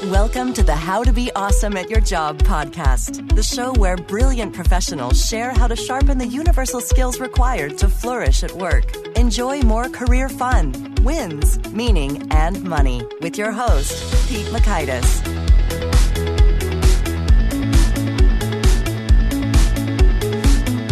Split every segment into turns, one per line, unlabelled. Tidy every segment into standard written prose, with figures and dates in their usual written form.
Welcome to the How to Be Awesome at Your Job podcast, the show where brilliant professionals share how to sharpen the universal skills required to flourish at work. Enjoy more career fun, wins, meaning, and money with your host, Pete Makaitis.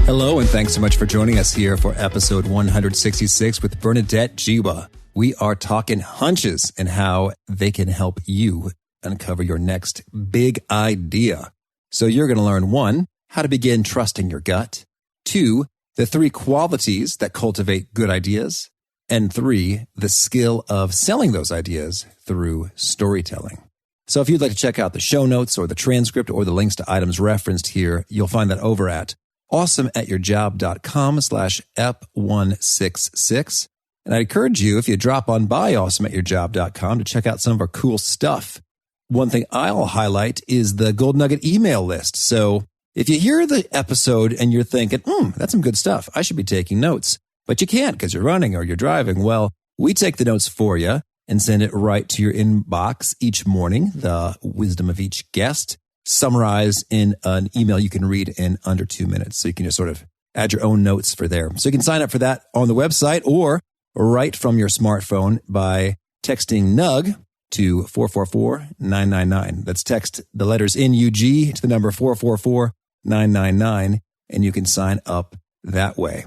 Hello, and thanks so much for joining us here for episode 166 with Bernadette Jiwa. We are talking hunches and how they can help you uncover your next big idea. So you're going to learn 1, how to begin trusting your gut, 2, the 3 qualities that cultivate good ideas, and 3, the skill of selling those ideas through storytelling. So if you'd like to check out the show notes or the transcript or the links to items referenced here, you'll find that over at awesomeatyourjob.com/ep166. And I encourage you, if you drop on by awesomeatyourjob.com, to check out some of our cool stuff. One thing I'll highlight is the Gold Nugget email list. So if you hear the episode and you're thinking, that's some good stuff, I should be taking notes, but you can't because you're running or you're driving. Well, we take the notes for you and send it right to your inbox each morning, the wisdom of each guest, summarized in an email you can read in under 2 minutes. So you can just sort of add your own notes for there. So you can sign up for that on the website or right from your smartphone by texting NUG to 444-999. That's text the letters NUG to the number 444-999, and you can sign up that way.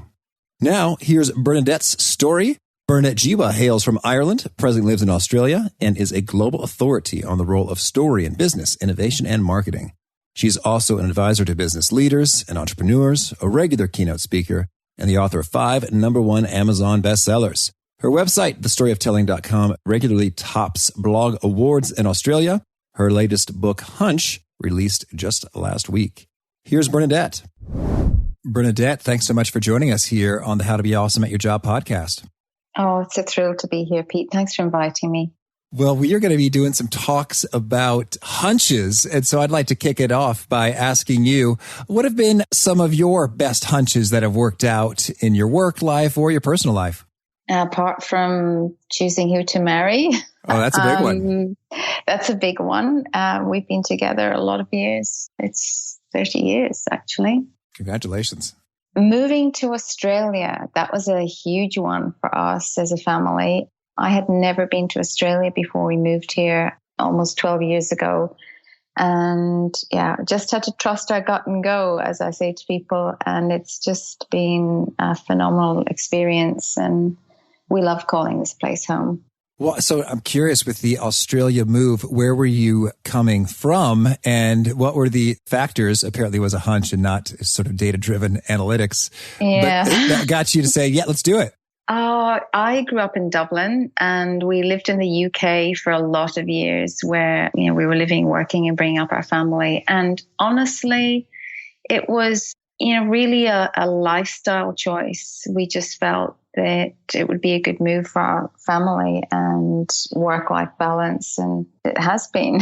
Now, here's Bernadette's story. Bernadette Jiwa hails from Ireland, presently lives in Australia, and is a global authority on the role of story in business, innovation, and marketing. She's also an advisor to business leaders and entrepreneurs, a regular keynote speaker, and the author of 5 #1 Amazon bestsellers. Her website, thestoryoftelling.com, regularly tops blog awards in Australia. Her latest book, Hunch, released just last week. Here's Bernadette. Bernadette, thanks so much for joining us here on the How to Be Awesome at Your Job podcast.
Oh, it's a thrill to be here, Pete. Thanks for inviting me.
Well, we are going to be doing some talks about hunches. And so I'd like to kick it off by asking you, what have been some of your best hunches that have worked out in your work life or your personal life?
Apart from choosing who to marry.
Oh, that's a big one.
That's a big one. We've been together a lot of years. It's 30 years, actually.
Congratulations.
Moving to Australia, that was a huge one for us as a family. I had never been to Australia before we moved here almost 12 years ago. And just had to trust our gut and go, as I say to people. And it's just been a phenomenal experience. And we love calling this place home.
Well, so I'm curious, with the Australia move, where were you coming from and what were the factors? Apparently it was a hunch and not sort of data-driven analytics.
Yeah.
But that got you to say, yeah, let's do it.
I grew up in Dublin and we lived in the UK for a lot of years where, we were living, working and bringing up our family. And honestly, it was, really a lifestyle choice. We just felt that it would be a good move for our family and work-life balance. And it has been.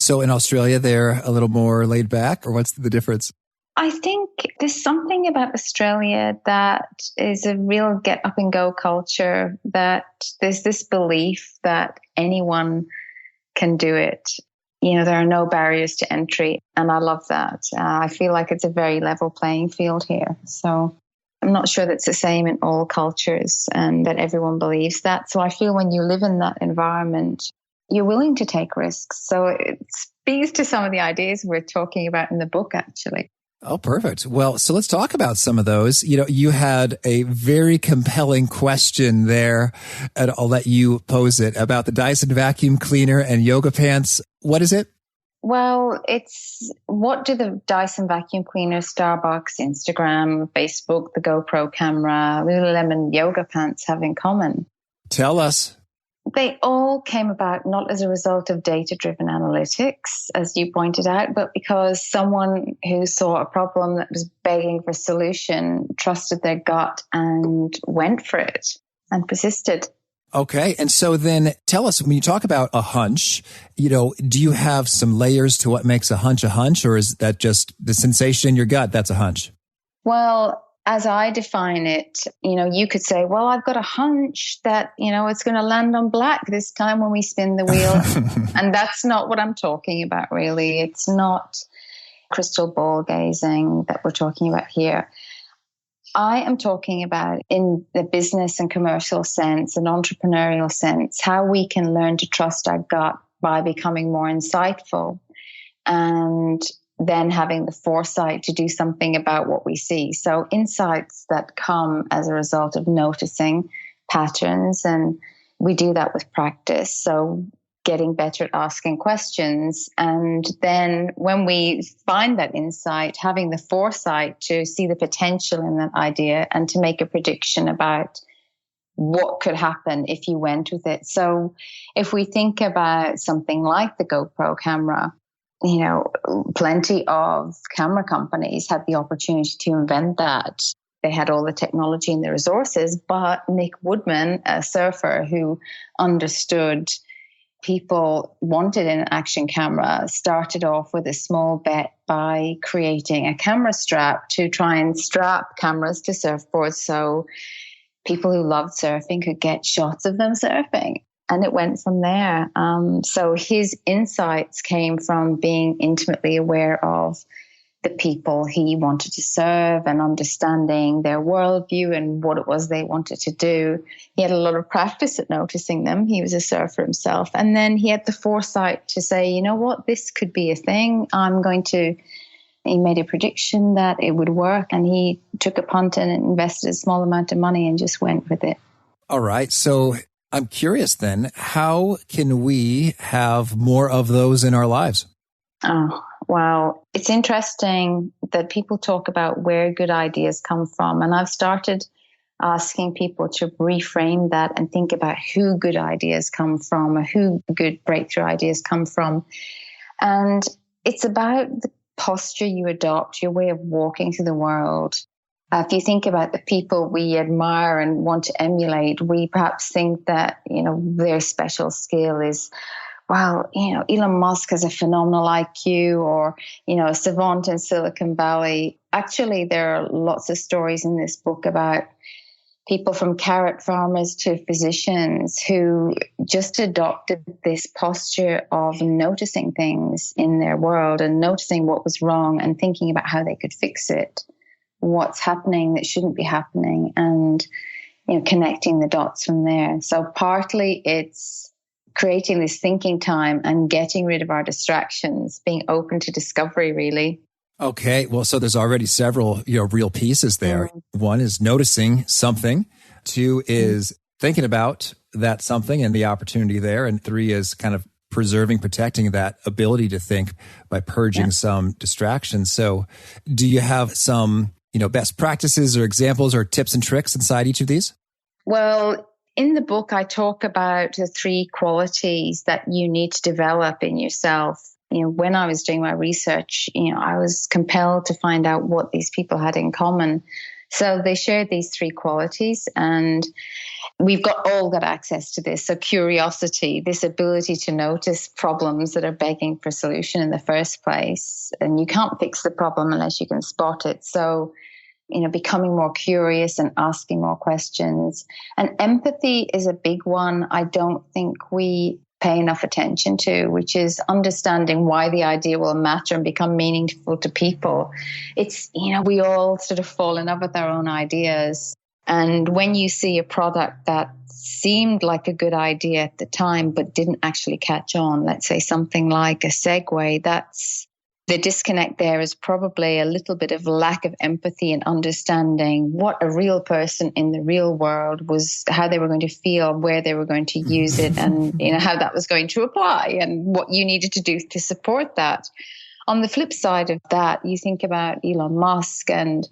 So in Australia, they're a little more laid back, or what's the difference?
I think there's something about Australia that is a real get up and go culture, that there's this belief that anyone can do it. There are no barriers to entry. And I love that. I feel like it's a very level playing field here. So I'm not sure that's the same in all cultures and that everyone believes that. So I feel when you live in that environment, you're willing to take risks. So it speaks to some of the ideas we're talking about in the book, actually.
Oh, perfect. Well, so let's talk about some of those. You had a very compelling question there, and I'll let you pose it, about the Dyson vacuum cleaner and yoga pants. What is it?
Well, it's what do the Dyson vacuum cleaner, Starbucks, Instagram, Facebook, the GoPro camera, Lululemon yoga pants have in common?
Tell us.
They all came about not as a result of data-driven analytics, as you pointed out, but because someone who saw a problem that was begging for a solution trusted their gut and went for it and persisted.
Okay. And so then tell us, when you talk about a hunch, do you have some layers to what makes a hunch, or is that just the sensation in your gut? That's a hunch.
Well, as I define it, you could say, well, I've got a hunch that, it's going to land on black this time when we spin the wheel. And that's not what I'm talking about, really. It's not crystal ball gazing that we're talking about here. I am talking about, in the business and commercial sense and entrepreneurial sense, how we can learn to trust our gut by becoming more insightful and then having the foresight to do something about what we see. So insights that come as a result of noticing patterns, and we do that with practice. So getting better at asking questions. And then when we find that insight, having the foresight to see the potential in that idea and to make a prediction about what could happen if you went with it. So if we think about something like the GoPro camera, plenty of camera companies had the opportunity to invent that. They had all the technology and the resources, but Nick Woodman, a surfer who understood people wanted an action camera, started off with a small bet by creating a camera strap to try and strap cameras to surfboards so people who loved surfing could get shots of them surfing. And it went from there. So his insights came from being intimately aware of the people he wanted to serve and understanding their worldview and what it was they wanted to do. He had a lot of practice at noticing them. He was a surfer himself. And then he had the foresight to say, you know what, this could be a thing. He made a prediction that it would work, and he took a punt and invested a small amount of money and just went with it.
All right. So I'm curious then, how can we have more of those in our lives?
Oh, wow. It's interesting that people talk about where good ideas come from. And I've started asking people to reframe that and think about who good ideas come from or who good breakthrough ideas come from. And it's about the posture you adopt, your way of walking through the world. If you think about the people we admire and want to emulate, we perhaps think that, their special skill is, well, Elon Musk has a phenomenal IQ, or, a savant in Silicon Valley. Actually, there are lots of stories in this book about people from carrot farmers to physicians who just adopted this posture of noticing things in their world and noticing what was wrong and thinking about how they could fix it, what's happening that shouldn't be happening, and, connecting the dots from there. So partly it's creating this thinking time and getting rid of our distractions, being open to discovery, really.
Okay. Well, so there's already several, real pieces there. One is noticing something. Two is thinking about that something and the opportunity there. And three is kind of protecting that ability to think by purging some distractions. So do you have some, best practices or examples or tips and tricks inside each of these?
Well, in the book, I talk about the 3 qualities that you need to develop in yourself. When I was doing my research, I was compelled to find out what these people had in common. So they shared these 3 qualities, and we've all got access to this. So curiosity, this ability to notice problems that are begging for solution in the first place. And you can't fix the problem unless you can spot it. So, becoming more curious and asking more questions. And empathy is a big one I don't think we pay enough attention to, which is understanding why the idea will matter and become meaningful to people. It's, we all sort of fall in love with our own ideas. And when you see a product that seemed like a good idea at the time, but didn't actually catch on, let's say something like a Segway, that's the disconnect there is probably a little bit of lack of empathy and understanding what a real person in the real world was, how they were going to feel, where they were going to use it, and how that was going to apply and what you needed to do to support that. On the flip side of that, you think about Elon Musk and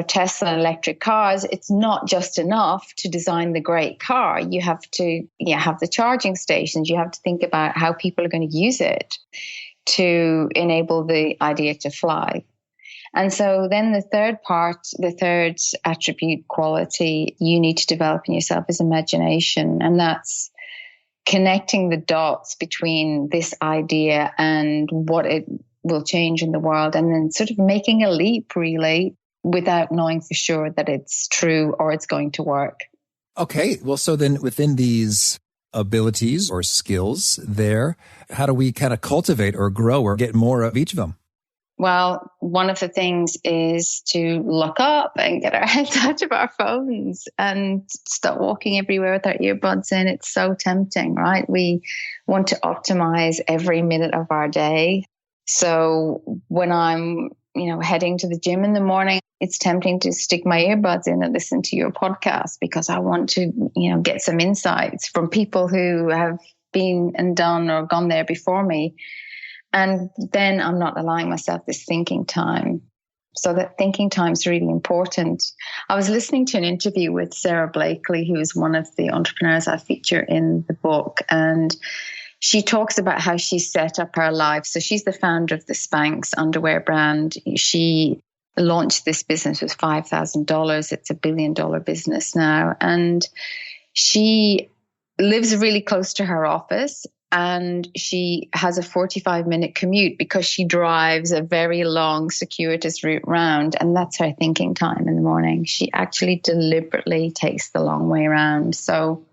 Tesla electric cars. It's not just enough to design the great car. You have to have the charging stations. You have to think about how people are going to use it to enable the idea to fly. And so then the third attribute quality you need to develop in yourself is imagination. And that's connecting the dots between this idea and what it will change in the world, and then sort of making a leap, really. without knowing for sure that it's true or it's going to work.
Okay. Well, so then within these abilities or skills there, how do we kind of cultivate or grow or get more of each of them?
Well, one of the things is to look up and get our heads out of our phones and stop walking everywhere with our earbuds in. It's so tempting, right? We want to optimize every minute of our day. So when I'm, heading to the gym in the morning, it's tempting to stick my earbuds in and listen to your podcast because I want to, get some insights from people who have been and done or gone there before me. And then I'm not allowing myself this thinking time. So that thinking time is really important. I was listening to an interview with Sarah Blakely, who is one of the entrepreneurs I feature in the book. And she talks about how she set up her life. So she's the founder of the Spanx underwear brand. She launched this business with $5,000. It's $1 billion business now. And she lives really close to her office. And she has a 45-minute commute because she drives a very long, circuitous route round. And that's her thinking time in the morning. She actually deliberately takes the long way around. So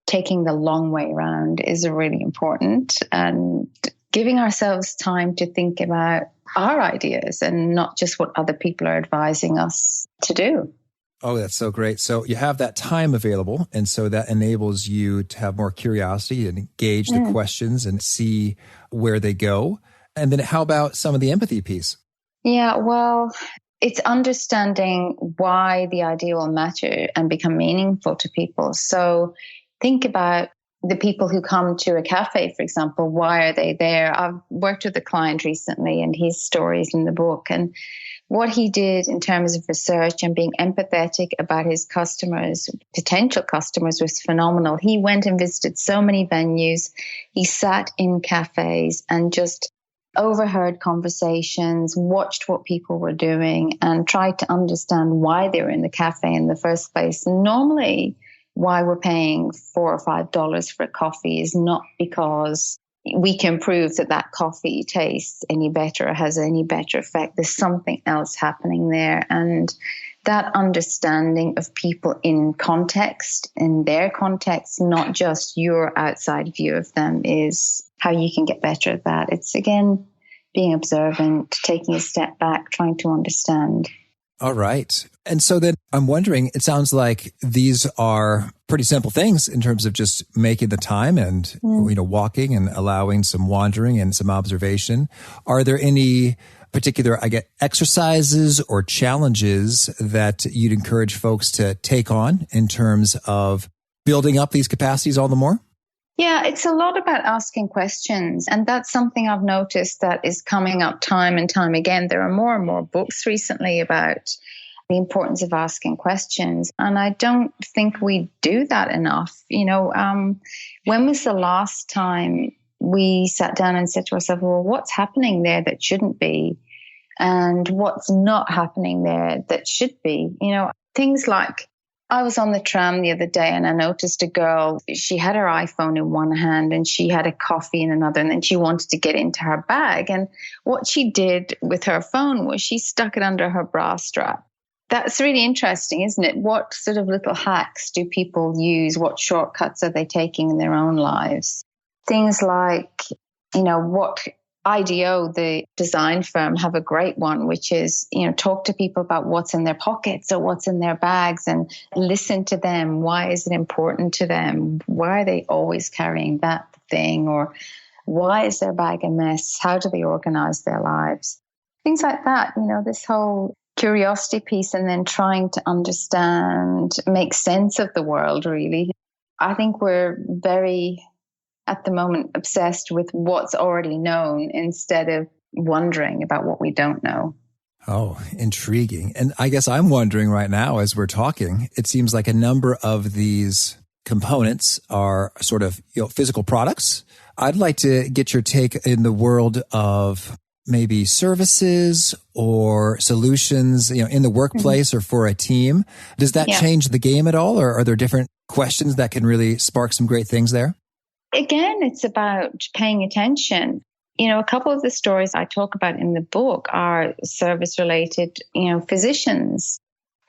taking the long way around is really important, and giving ourselves time to think about our ideas and not just what other people are advising us to do.
Oh, that's so great. So you have that time available. And so that enables you to have more curiosity and engage the questions and see where they go. And then how about some of the empathy piece?
Yeah, well, it's understanding why the idea will matter and become meaningful to people. So think about the people who come to a cafe, for example. Why are they there? I've worked with a client recently, and his story is in the book. And what he did in terms of research and being empathetic about his customers, potential customers, was phenomenal. He went and visited so many venues. He sat in cafes and just overheard conversations, watched what people were doing, and tried to understand why they were in the cafe in the first place. Normally, why we're paying $4 or $5 for a coffee is not because we can prove that coffee tastes any better or has any better effect. There's something else happening there. And that understanding of people in context, in their context, not just your outside view of them, is how you can get better at that. It's, again, being observant, taking a step back, trying to understand.
All right. And so then I'm wondering, it sounds like these are pretty simple things in terms of just making the time and, walking and allowing some wandering and some observation. Are there any particular, exercises or challenges that you'd encourage folks to take on in terms of building up these capacities all the more?
Yeah, it's a lot about asking questions. And that's something I've noticed that is coming up time and time again. There are more and more books recently about the importance of asking questions. And I don't think we do that enough. When was the last time we sat down and said to ourselves, well, what's happening there that shouldn't be? And what's not happening there that should be? Things like, I was on the tram the other day and I noticed a girl, she had her iPhone in one hand and she had a coffee in another, and then she wanted to get into her bag. And what she did with her phone was she stuck it under her bra strap. That's really interesting, isn't it? What sort of little hacks do people use? What shortcuts are they taking in their own lives? Things like, what IDEO, the design firm, have a great one, which is, talk to people about what's in their pockets or what's in their bags and listen to them. Why is it important to them? Why are they always carrying that thing? Or why is their bag a mess? How do they organize their lives? Things like that, this whole curiosity piece, and then trying to understand, make sense of the world, really. I think we're very, at the moment, obsessed with what's already known instead of wondering about what we don't know.
Oh, intriguing. And I guess I'm wondering right now as we're talking, it seems like a number of these components are sort of physical products. I'd like to get your take in the world of maybe services or solutions, in the workplace or for a team. Does that change the game at all? Or are there different questions that can really spark some great things there?
Again, it's about paying attention. a couple of the stories I talk about in the book are service-related, physicians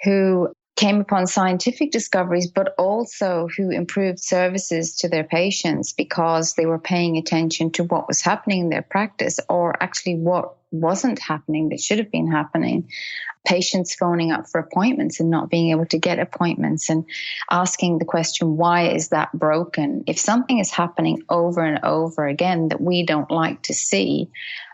who came upon scientific discoveries, but also who improved services to their patients because they were paying attention to what was happening in their practice, or actually what wasn't happening that should have been happening. Patients phoning up for appointments and not being able to get appointments, and asking the question, why is that broken? If something is happening over and over again that we don't like to see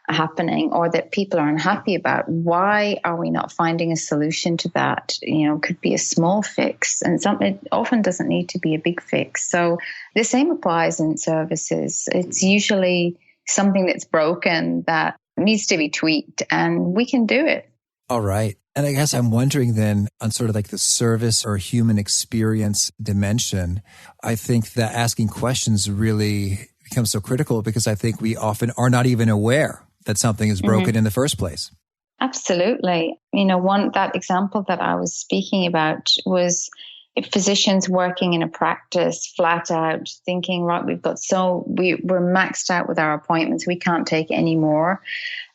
happening, or that people are unhappy about, why are we not finding a solution to that? Could be a small fix, and it often doesn't need to be a big fix. So the same applies in services. It's usually something that's broken that needs to be tweaked, and we can do it.
All right. And I guess I'm wondering then on sort of like the service or human experience dimension, I think that asking questions really becomes so critical, because I think we often are not even aware that something is broken in the first place.
Absolutely. That example that I was speaking about was physicians working in a practice flat out thinking, right, we're maxed out with our appointments. We can't take any more.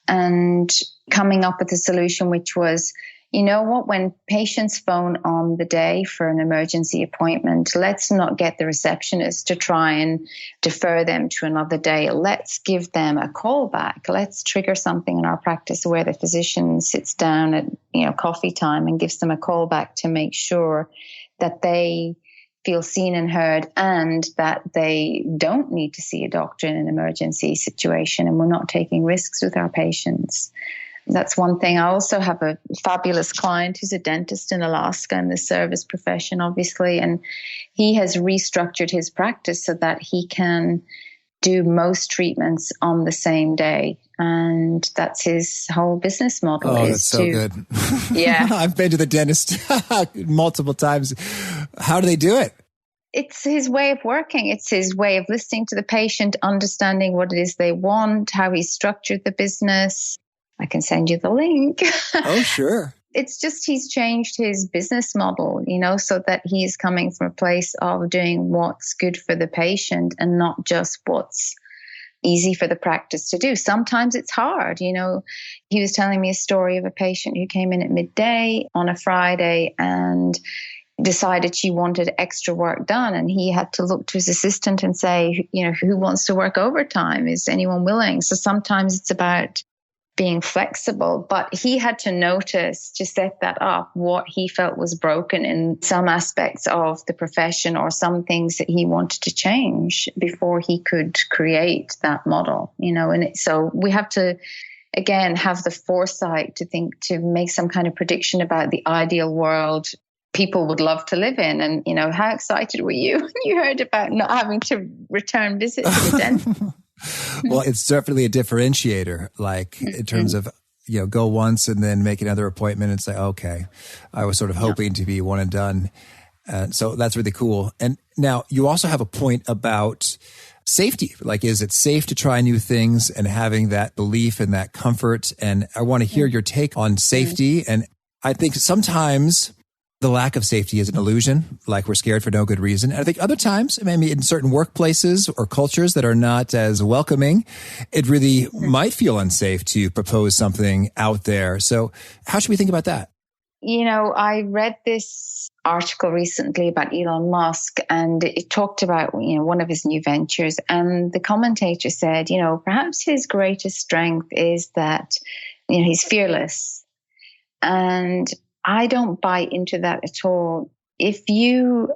And coming up with a solution, which was, when patients phone on the day for an emergency appointment, let's not get the receptionist to try and defer them to another day. Let's give them a call back. Let's trigger something in our practice where the physician sits down at, coffee time and gives them a call back to make sure that they feel seen and heard, and that they don't need to see a doctor in an emergency situation, and we're not taking risks with our patients. That's one thing. I also have a fabulous client who's a dentist in Alaska in the service profession, obviously, and he has restructured his practice so that he can do most treatments on the same day. And that's his whole business model.
Oh, that's so good.
Yeah.
I've been to the dentist multiple times. How do they do it?
It's his way of working. It's his way of listening to the patient, understanding what it is they want, how he structured the business. I can send you the link.
Oh, sure.
It's just he's changed his business model, so that he's coming from a place of doing what's good for the patient and not just what's easy for the practice to do. Sometimes it's hard. He was telling me a story of a patient who came in at midday on a Friday and decided she wanted extra work done. And he had to look to his assistant and say, who wants to work overtime? Is anyone willing? So sometimes it's about being flexible, but he had to notice, to set that up, what he felt was broken in some aspects of the profession, or some things that he wanted to change before he could create that model, so we have to, again, have the foresight to make some kind of prediction about the ideal world people would love to live in. And, how excited were you when you heard about not having to return visits to the dentist?
Well, it's definitely a differentiator, like in terms of, go once and then make another appointment and say, okay, I was sort of hoping to be one and done. So that's really cool. And now you also have a point about safety. Like, is it safe to try new things, and having that belief and that comfort? And I want to hear your take on safety. And I think sometimes the lack of safety is an illusion, like we're scared for no good reason. And I think other times, maybe in certain workplaces or cultures that are not as welcoming, it really might feel unsafe to propose something out there. So how should we think about that?
I read this article recently about Elon Musk, and it talked about, one of his new ventures. And the commentator said, perhaps his greatest strength is that, he's fearless. And I don't buy into that at all. If you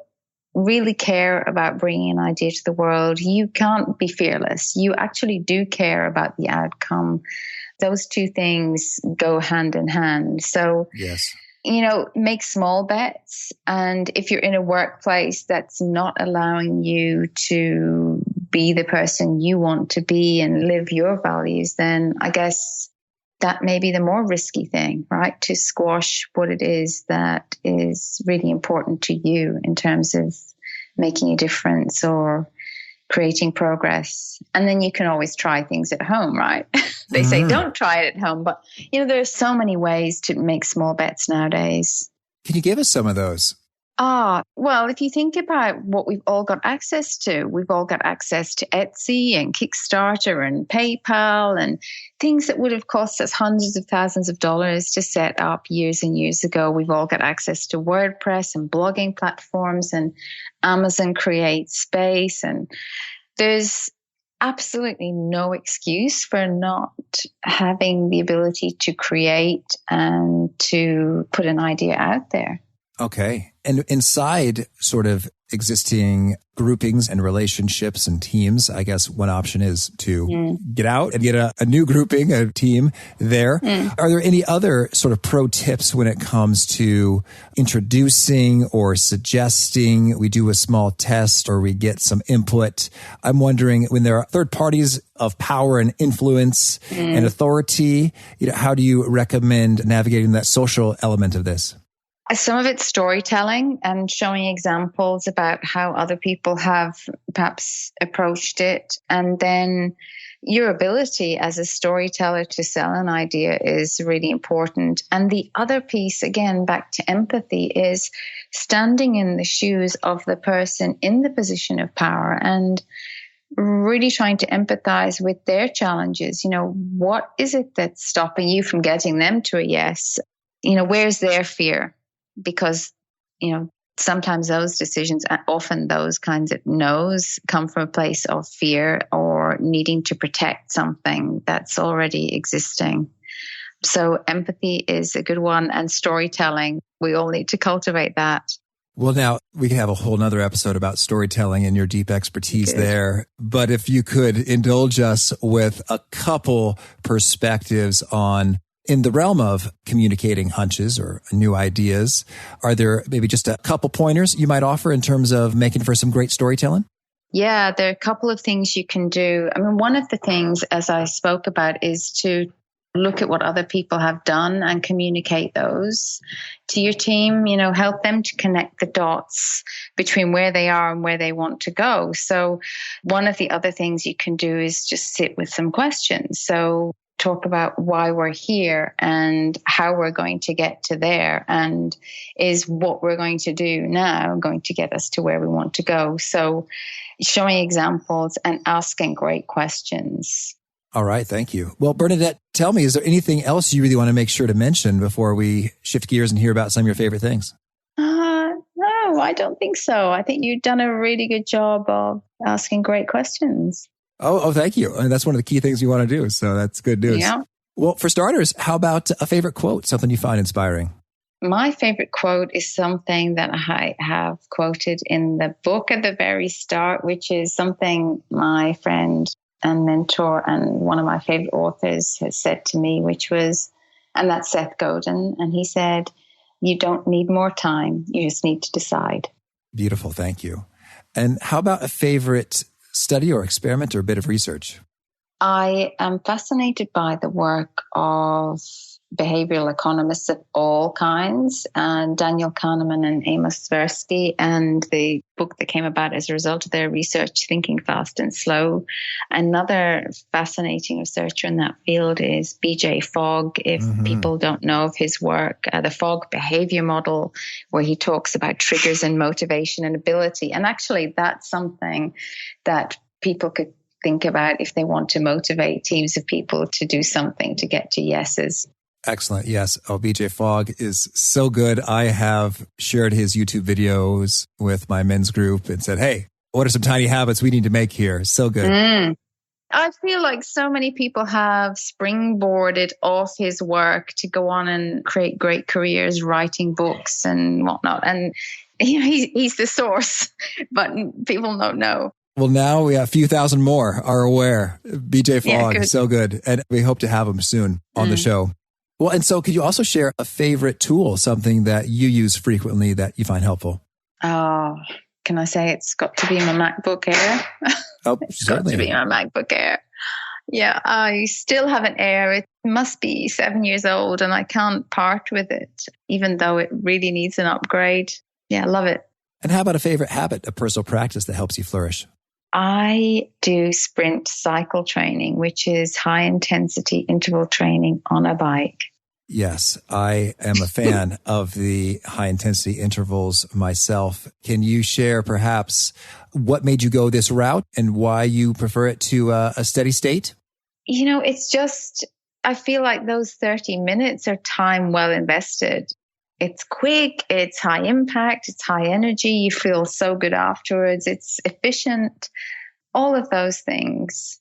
really care about bringing an idea to the world, you can't be fearless. You actually do care about the outcome. Those two things go hand in hand. So,
yes,
make small bets. And if you're in a workplace that's not allowing you to be the person you want to be and live your values, then I guess that may be the more risky thing, right? To squash what it is that is really important to you in terms of making a difference or creating progress. And then you can always try things at home, right? They say don't try it at home, but there's so many ways to make small bets nowadays.
Can you give us some of those?
Well, if you think about what we've all got access to, we've all got access to Etsy and Kickstarter and PayPal and things that would have cost us hundreds of thousands of dollars to set up years and years ago. We've all got access to WordPress and blogging platforms and Amazon Create Space. And there's absolutely no excuse for not having the ability to create and to put an idea out there.
Okay. And inside sort of existing groupings and relationships and teams, I guess one option is to get out and get a new grouping, a team there. Are there any other sort of pro tips when it comes to introducing or suggesting we do a small test or we get some input? I'm wondering, when there are third parties of power and influence and authority, how do you recommend navigating that social element of this?
Some of it's storytelling and showing examples about how other people have perhaps approached it. And then your ability as a storyteller to sell an idea is really important. And the other piece, again, back to empathy, is standing in the shoes of the person in the position of power and really trying to empathize with their challenges. What is it that's stopping you from getting them to a yes? Where's their fear? Because, sometimes those decisions, and often those kinds of no's, come from a place of fear or needing to protect something that's already existing. So empathy is a good one, and storytelling. We all need to cultivate that.
Well, now we can have a whole nother episode about storytelling and your deep expertise there. But if you could indulge us with a couple perspectives on, in the realm of communicating hunches or new ideas, are there maybe just a couple pointers you might offer in terms of making for some great storytelling?
Yeah, there are a couple of things you can do. I mean, one of the things, as I spoke about, is to look at what other people have done and communicate those to your team, help them to connect the dots between where they are and where they want to go. So one of the other things you can do is just sit with some questions. So talk about why we're here and how we're going to get to there, and is what we're going to do now going to get us to where we want to go. So showing examples and asking great questions.
All right. Thank you. Well, Bernadette, tell me, is there anything else you really want to make sure to mention before we shift gears and hear about some of your favorite things?
No, I don't think so. I think you've done a really good job of asking great questions.
Oh, thank you. And that's one of the key things you want to do. So that's good news.
Yeah.
Well, for starters, how about a favorite quote, something you find inspiring?
My favorite quote is something that I have quoted in the book at the very start, which is something my friend and mentor and one of my favorite authors has said to me, and that's Seth Godin. And he said, "You don't need more time. You just need to decide."
Beautiful. Thank you. And how about a favorite study or experiment or a bit of research?
I am fascinated by the work of behavioral economists of all kinds, and Daniel Kahneman and Amos Tversky, and the book that came about as a result of their research, Thinking Fast and Slow. Another fascinating researcher in that field is BJ Fogg. If people don't know of his work, the Fogg behavior model, where he talks about triggers and motivation and ability. And actually, that's something that people could think about if they want to motivate teams of people to do something to get to yeses.
Excellent. Yes. Oh, BJ Fogg is so good. I have shared his YouTube videos with my men's group and said, hey, what are some tiny habits we need to make here? So good.
I feel like so many people have springboarded off his work to go on and create great careers, writing books and whatnot. And he's the source, but people don't know.
Well, now we have a few thousand more are aware. BJ Fogg is so good. And we hope to have him soon on the show. Well, and so could you also share a favorite tool, something that you use frequently that you find helpful?
Oh, can I say it's got to be my MacBook Air?
Oh,
it's
certainly.
got to be my MacBook Air. Yeah, I still have an Air. It must be 7 years old and I can't part with it, even though it really needs an upgrade. Yeah, I love it.
And how about a favorite habit, a personal practice that helps you flourish?
I do sprint cycle training, which is high intensity interval training on a bike.
Yes, I am a fan of the high intensity intervals myself. Can you share perhaps what made you go this route and why you prefer it to a steady state?
It's just, I feel like those 30 minutes are time well invested. It's quick, it's high impact, it's high energy. You feel so good afterwards. It's efficient, all of those things.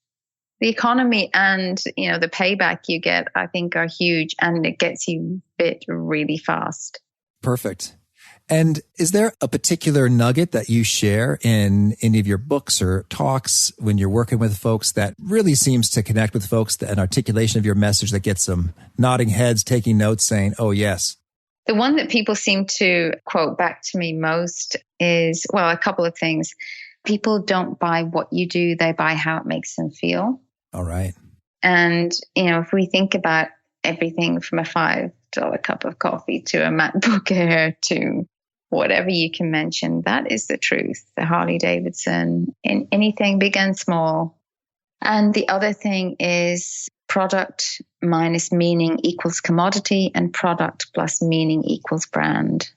The economy and, the payback you get, I think, are huge, and it gets you fit really fast.
Perfect. And is there a particular nugget that you share in any of your books or talks when you're working with folks that really seems to connect with folks, an articulation of your message that gets them nodding heads, taking notes, saying, oh, yes?
The one that people seem to quote back to me most is, well, a couple of things. People don't buy what you do, they buy how it makes them feel.
All right.
And, if we think about everything from a $5 cup of coffee to a MacBook Air to whatever you can mention, that is the truth. The Harley Davidson, in anything big and small. And the other thing is product minus meaning equals commodity, and product plus meaning equals brand.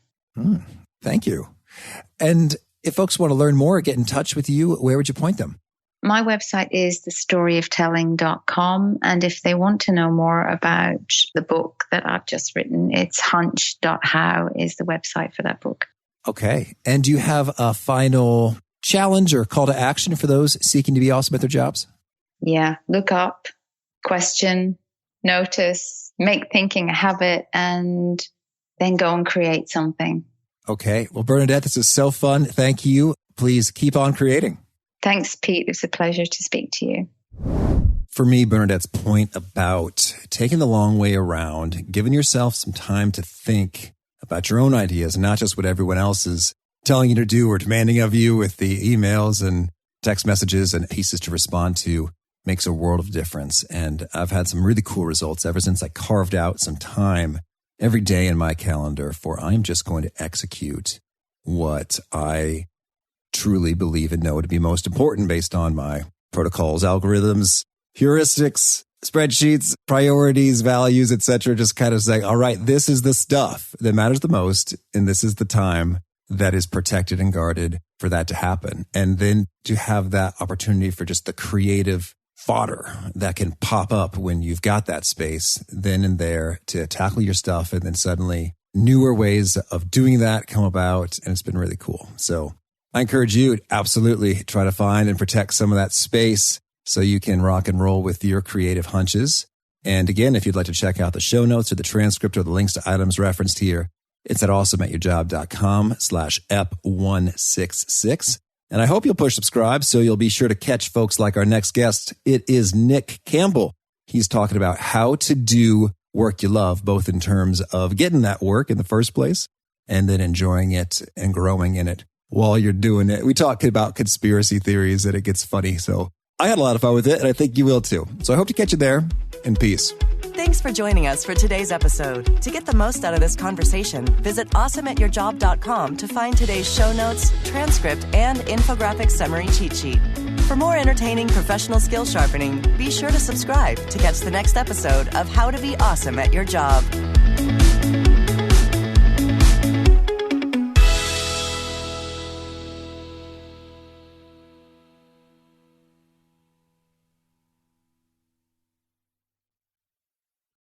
Thank you. And if folks want to learn more or get in touch with you, where would you point them?
My website is thestoryoftelling.com. And if they want to know more about the book that I've just written, it's hunch.how is the website for that book.
Okay. And do you have a final challenge or call to action for those seeking to be awesome at their jobs?
Yeah. Look up, question, notice, make thinking a habit, and then go and create something.
Okay. Well, Bernadette, this is so fun. Thank you. Please keep on creating.
Thanks, Pete. It's a pleasure to speak to you.
For me, Bernadette's point about taking the long way around, giving yourself some time to think about your own ideas, not just what everyone else is telling you to do or demanding of you with the emails and text messages and pieces to respond to, makes a world of difference. And I've had some really cool results ever since I carved out some time every day in my calendar for I'm just going to execute what I truly believe and know to be most important based on my protocols, algorithms, heuristics, spreadsheets, priorities, values, etc. Just kind of saying, all right, this is the stuff that matters the most, and this is the time that is protected and guarded for that to happen. And then to have that opportunity for just the creative fodder that can pop up when you've got that space then and there to tackle your stuff, and then suddenly newer ways of doing that come about, and it's been really cool. So I encourage you to absolutely try to find and protect some of that space so you can rock and roll with your creative hunches. And again, if you'd like to check out the show notes or the transcript or the links to items referenced here, it's at awesomeatyourjob.com/ep166. And I hope you'll push subscribe so you'll be sure to catch folks like our next guest. It is Nick Campbell. He's talking about how to do work you love, both in terms of getting that work in the first place and then enjoying it and growing in it while you're doing it. We talk about conspiracy theories and it gets funny. So I had a lot of fun with it, and I think you will too. So I hope to catch you there, and peace.
Thanks for joining us for today's episode. To get the most out of this conversation, visit awesomeatyourjob.com to find today's show notes, transcript, and infographic summary cheat sheet. For more entertaining professional skill sharpening, be sure to subscribe to catch the next episode of How to Be Awesome at Your Job.